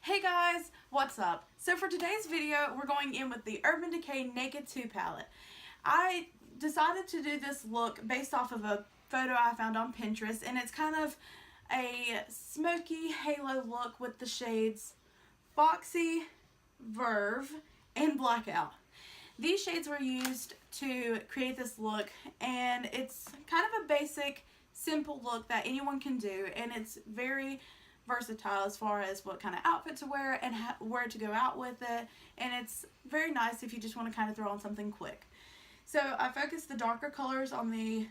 Hey guys, what's up? So for today's video, we're going in with the Urban Decay Naked 2 palette. I decided to do this look based off of a photo I found on Pinterest, and it's kind of a smoky halo look with the shades Foxy, Verve, and Blackout. These shades were used to create this look, and it's kind of a basic, simple look that anyone can do, and it's very versatile as far as what kind of outfit to wear and where to go out with it, and it's very nice if you just want to kind of throw on something quick. So I focused the darker colors on the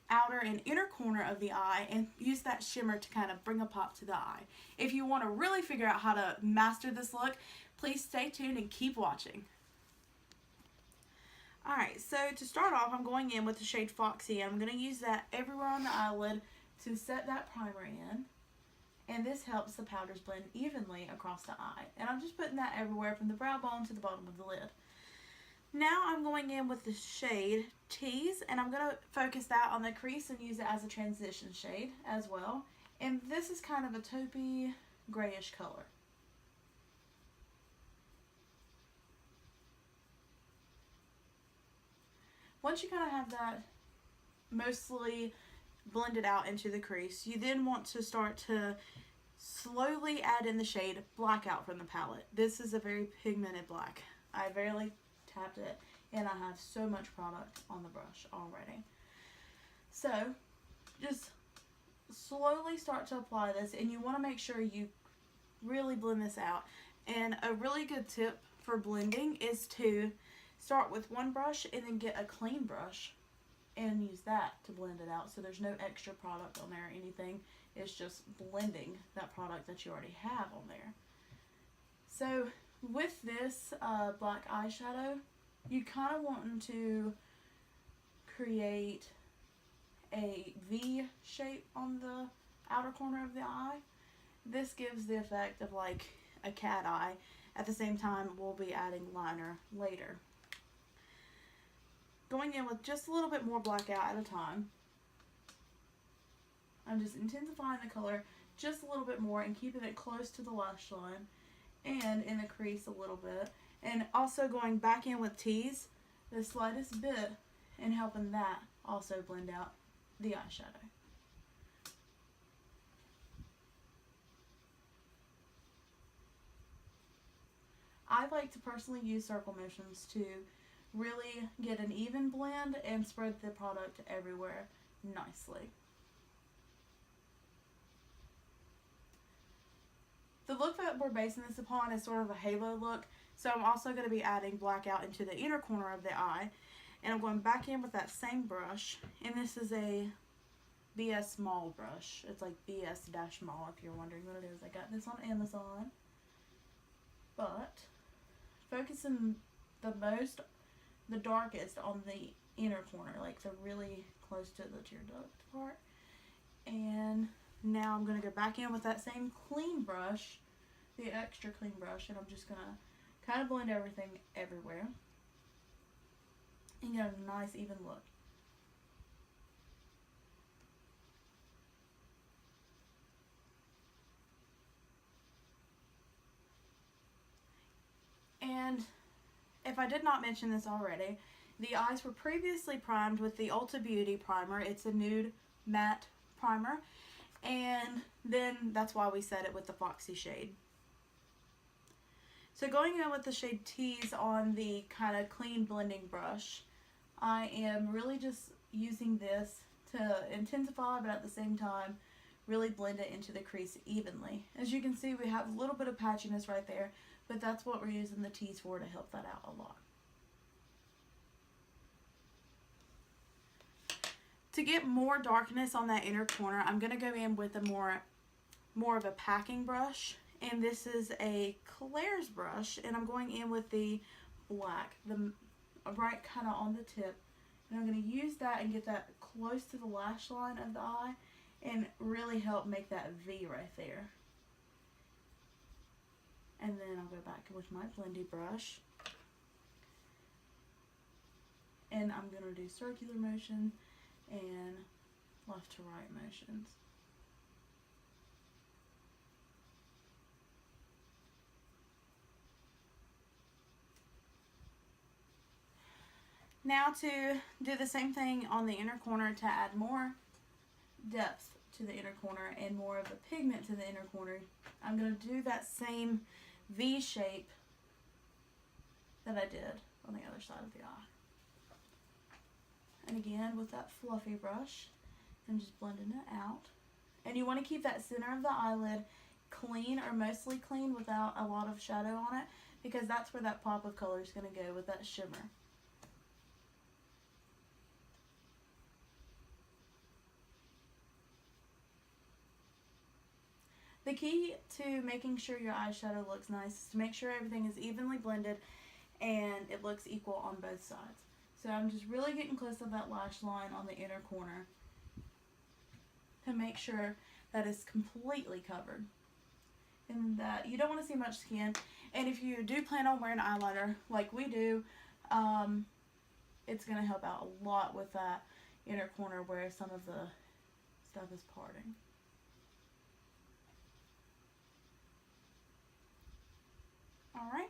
outer and inner corner of the eye and use that shimmer to kind of bring a pop to the eye. If you want to really figure out how to master this look, please stay tuned and keep watching. Alright, so to start off, I'm going in with the shade Foxy, and I'm going to use that everywhere on the eyelid to set that primer in. And this helps the powders blend evenly across the eye. And I'm just putting that everywhere from the brow bone to the bottom of the lid. Now I'm going in with the shade Tease, and I'm going to focus that on the crease and use it as a transition shade as well. And this is kind of a taupey grayish color. Once you kind of have that mostly blended out into the crease, you then want to start to slowly add in the shade Blackout from the palette. This is a very pigmented black. I barely tapped it, and I have so much product on the brush already. So just slowly start to apply this, and you want to make sure you really blend this out. And a really good tip for blending is to start with one brush and then get a clean brush and use that to blend it out, so there's no extra product on there or anything. It's just blending that product that you already have on there. So with this black eyeshadow, you kind of want to create a V shape on the outer corner of the eye. This gives the effect of like a cat eye. At the same time, we'll be adding liner later. Going in with just a little bit more Blackout at a time. I'm just intensifying the color just a little bit more and keeping it close to the lash line and in the crease a little bit. And also going back in with Tease the slightest bit and helping that also blend out the eyeshadow. I like to personally use circle motions to really get an even blend and spread the product everywhere nicely. The look that we're basing this upon is sort of a halo look, so I'm also going to be adding Blackout into the inner corner of the eye, and I'm going back in with that same brush, and this is a BS Small brush. It's like BS-Mall if you're wondering what it is. I got this on Amazon, but focusing the darkest on the inner corner, like the really close to the tear duct part. And now I'm going to go back in with that same clean brush, the extra clean brush, and I'm just going to kind of blend everything everywhere and get a nice even look. And if I did not mention this already, the eyes were previously primed with the Ulta Beauty primer. It's a nude matte primer, and then that's why we set it with the Foxy shade. So going in with the shade Tease on the kind of clean blending brush, I am really just using this to intensify, but at the same time really blend it into the crease evenly. As you can see, we have a little bit of patchiness right there, but that's what we're using the Tease for, to help that out a lot. To get more darkness on that inner corner, I'm going to go in with a more of a packing brush, and this is a Claire's brush, and I'm going in with the black, the right kind of on the tip, and I'm going to use that and get that close to the lash line of the eye and really help make that V right there. And then I'll go back with my blendy brush, and I'm going to do circular motion and left to right motions. Now to do the same thing on the inner corner to add more depth to the inner corner and more of a pigment to the inner corner, I'm going to do that same V shape that I did on the other side of the eye. And again, with that fluffy brush, I'm just blending it out. And you want to keep that center of the eyelid clean or mostly clean without a lot of shadow on it, because that's where that pop of color is going to go with that shimmer. The key to making sure your eyeshadow looks nice is to make sure everything is evenly blended and it looks equal on both sides. So I'm just really getting close to that lash line on the inner corner to make sure that it's completely covered and that you don't want to see much skin. And if you do plan on wearing eyeliner like we do, it's going to help out a lot with that inner corner where some of the stuff is parting. Alright,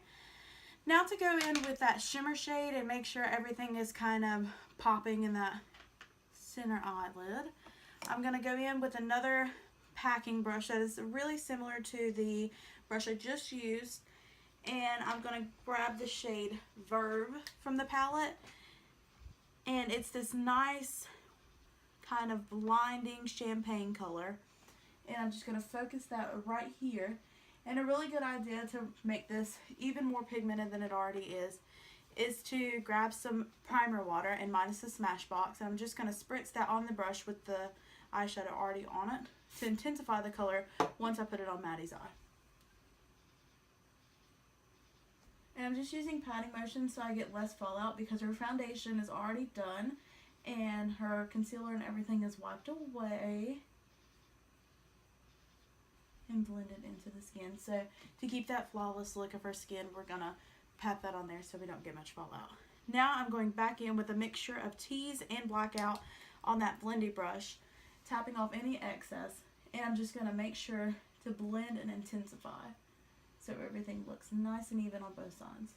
now to go in with that shimmer shade and make sure everything is kind of popping in that center eyelid, I'm going to go in with another packing brush that is really similar to the brush I just used, and I'm going to grab the shade Verve from the palette, and it's this nice kind of blinding champagne color, and I'm just going to focus that right here. And a really good idea to make this even more pigmented than it already is to grab some primer water and minus the Smashbox. And I'm just going to spritz that on the brush with the eyeshadow already on it to intensify the color once I put it on Maddie's eye. And I'm just using patting motion so I get less fallout because her foundation is already done and her concealer and everything is wiped away and blended into the skin. So to keep that flawless look of her skin, we're gonna pat that on there so we don't get much fallout. Now I'm going back in with a mixture of tease and blackout on that blendy brush, tapping off any excess, and I'm just gonna make sure to blend and intensify so everything looks nice and even on both sides.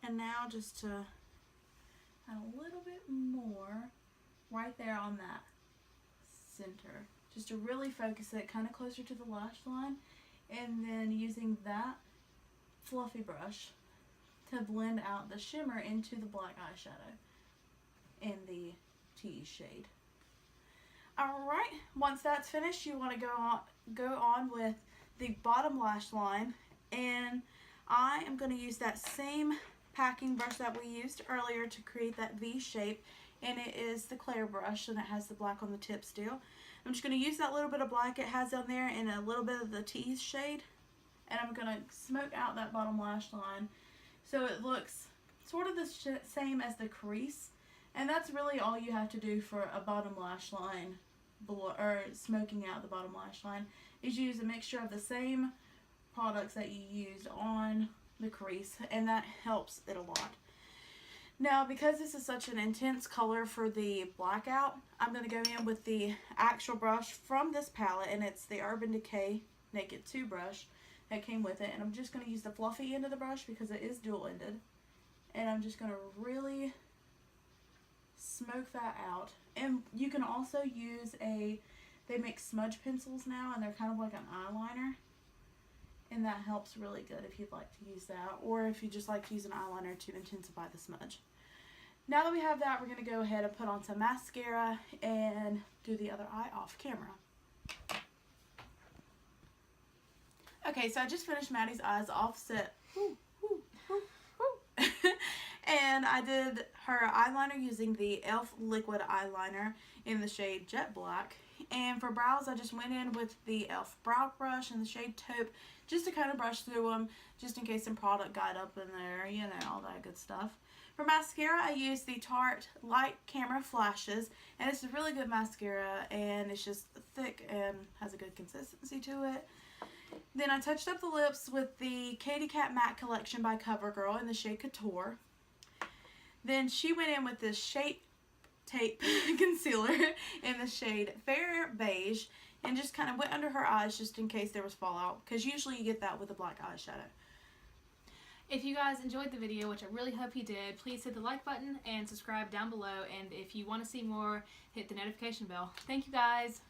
And now just to add a little bit more right there on that center, just to really focus it kind of closer to the lash line, and then using that fluffy brush to blend out the shimmer into the black eyeshadow in the tease shade. Alright, once that's finished, you want to go on with the bottom lash line, and I am going to use that same packing brush that we used earlier to create that V shape, and it is the Claire brush, and it has the black on the tip still. I'm just going to use that little bit of black it has on there and a little bit of the tease shade, and I'm going to smoke out that bottom lash line so it looks sort of the same as the crease. And that's really all you have to do for a bottom lash line, or smoking out the bottom lash line, is use a mixture of the same products that you used on the crease, and that helps it a lot. Now, because this is such an intense color for the blackout, I'm going to go in with the actual brush from this palette, and it's the Urban Decay Naked 2 brush that came with it, and I'm just going to use the fluffy end of the brush because it is dual-ended, and I'm just going to really smoke that out. And you can also use they make smudge pencils now, and they're kind of like an eyeliner, and that helps really good if you'd like to use that, or if you just like to use an eyeliner to intensify the smudge. Now that we have that, we're going to go ahead and put on some mascara and do the other eye off camera. Okay, so I just finished Maddie's eyes offset. And I did her eyeliner using the e.l.f. liquid eyeliner in the shade Jet Black. And for brows, I just went in with the e.l.f. brow brush and the Shape Tape just to kind of brush through them, just in case some product got up in there, you know, all that good stuff. For mascara, I used the Tarte Light Camera Flashes, and it's a really good mascara, and it's just thick and has a good consistency to it. Then I touched up the lips with the Katy Kat Matte Collection by CoverGirl in the shade Couture. Then she went in with this Shape Tape concealer in the shade Fair Beige and just kind of went under her eyes just in case there was fallout, because usually you get that with a black eyeshadow. If you guys enjoyed the video, which I really hope you did, please hit the like button and subscribe down below. And if you want to see more, hit the notification bell. Thank you guys.